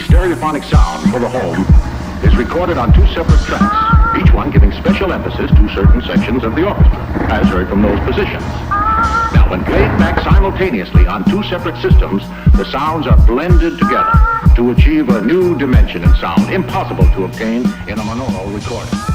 stereophonic sound for the home is recorded on two separate tracks, each one giving special emphasis to certain sections of the orchestra, as heard from those positions. Now, when played back simultaneously on two separate systems, the sounds are blended together to achieve a new dimension in sound, impossible to obtain in a monaural recording.